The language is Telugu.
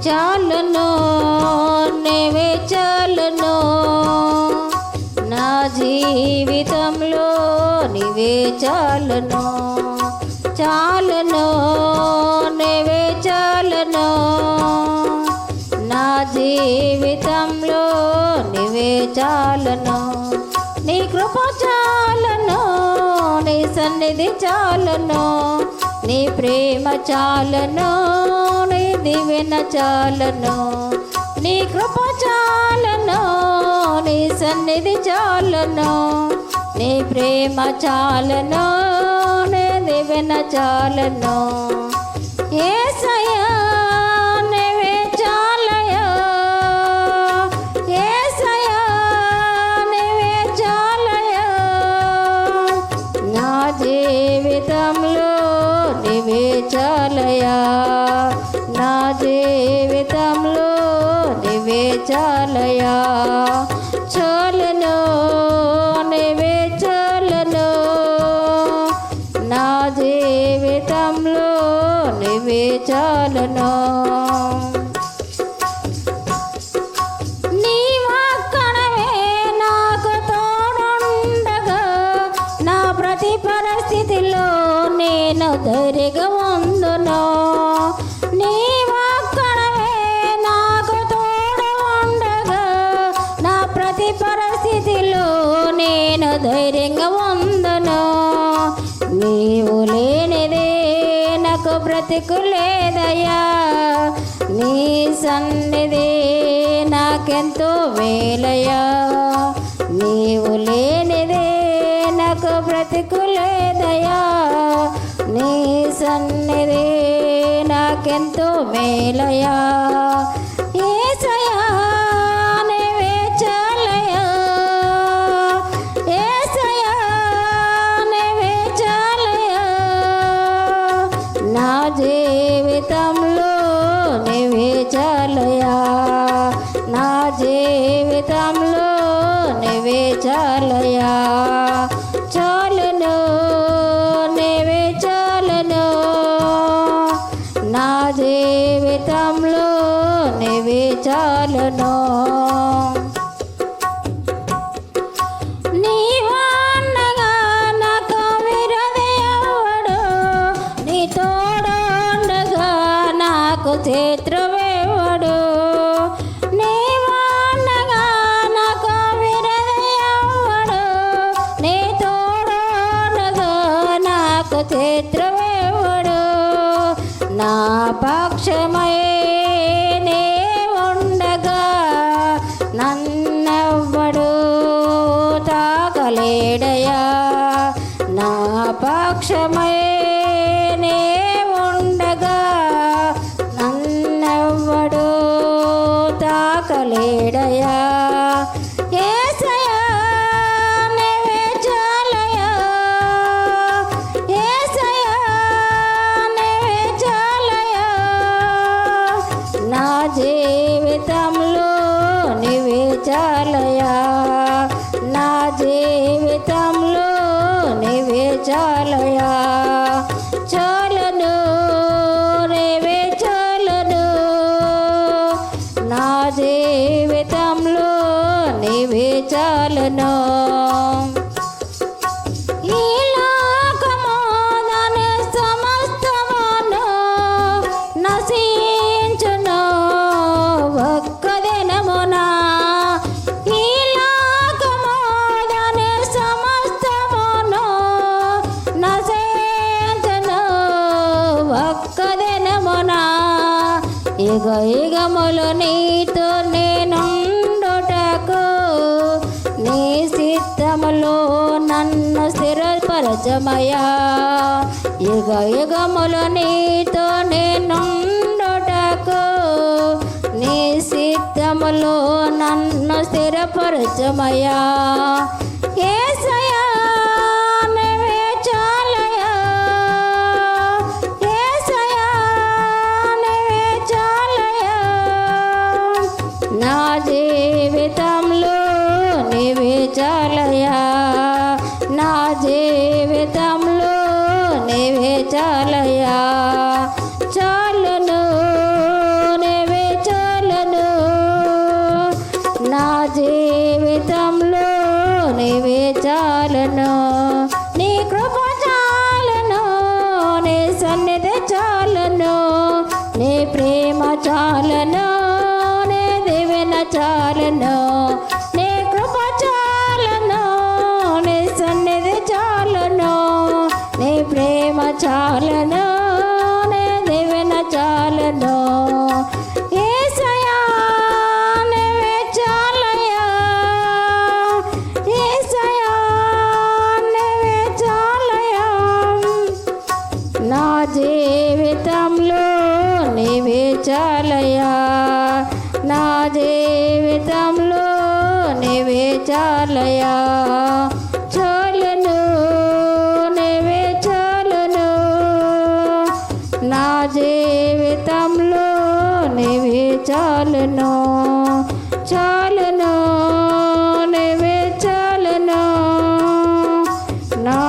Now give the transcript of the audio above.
చాలును నీవే చాలును నా జీవితంలో నీవే చాలును చాలును నీవే చాలును నా జీవితంలో నీవే చాలును నీ కృప చాలును నీ సన్నిధి చాలును నీ ప్రేమ చాలును నీ దీవెన చాలును నీ కృప చాలును నీ సన్నిధి చాలును నీ ప్రేమ చాలును నీ దీవెన చాలును యేసయ్యా నీవే చాలయ్యా యేసయ్యా నీవే చాలయ్యా నా జీవితంలో నీవే చాలయ్యా నా జీవితంలో నీవే చాలయ్యా చాలును నీవే చాలును నా జీవితంలో నీవే చాలును నీ వాక్కడవే నాకు తోడుండగా నా ప్రతి పరిస్థితిలో నేను ధైర్యంగా ఉందును నీ వాక్కడవే నాకు తోడు ఉండగా నా ప్రతి పరిస్థితిలో నేను ధైర్యంగా ఉందును నీవు లేనిదే నాకు బ్రతుకు లేదయ్యా నీ సన్నిధి నాకెంతో మేలయ్యా నీవు లేనిదే నాకు బ్రతుకు లేదయ్యా నీ సన్నిధి నాకెంతో మేలయ్యా యేసయ్యా నీవే చాలయ్యా యేసయ్యా నీవే చాలయ్యా నా జీవితంలో నీవే చాలయ్యా నా జీవితంలో నీవే చాలయ్యా చాలును నీవే చాలును నా జీవితంలో నీవే చాలును నీవన్నగా నాకు విరోధి ఎవడు నీ తోడుండగా నాకు శత్రువెవడు నీవన్నగా నాకు విరోధి ఎవడు నీ తోడుండగా నాకు శత్రువెవడు నా పక్షమై నే ఉండగా నన్నెవ్వడు తాకలేడయా నా పక్షమై నే ఉండగా నన్నెవ్వడు తాకలేడయా యేసయ్యా నీవే చాలయ్యా యేసయ్యా నీవే చాలయ్యా నా జీవితంలో నీవే చాలయ్యా నా జీవితంలో నీవే చాలయ్యా చాలును నీవే చాలును నా జీవితంలో నీవే చాలును ఈ లోకము దాని సమస్తమును నశించును ఒక్క దినమున ఈ లోకము దాని సమస్తమును నశించును ఒక్క దినమున యుగ యుగములు నీతో నేనుండుటకు నీ చిత్తములో నన్ను స్థిరపరచమయ్యా యుగ యుగములు నీతో నేనుండుటకు నీ చిత్తములో నన్ను స్థిరపరచమయ్యా యేసయ్యా నీవే చాలయ్యా యేసయ్యా నీవే చాలయ్యా నా జీవితంలో నీవే చాలయ్యా నా జీవితంలో నీవే చాలయ్యా చాలును నీవే చాలును నీ కృప చాలును నీ సన్నిధి చాలును నీ ప్రేమ చాలును నీ దీవెన చాలును నీ కృప చాలును నీ సన్నిధి చాలును నీ ప్రేమ చాలును నీ దీవెన చాలును యేసయ్యా నీవే చాలయ్యా యేసయ్యా నీవే చాలయ్యా నా జీవితంలో నీవే చాలయ్యా నా జీవితంలో నీవే చాలయ్యా చాలును నీవే చాలును నా జీవితంలో నీవే చాలును చాలును నీవే చాలును నా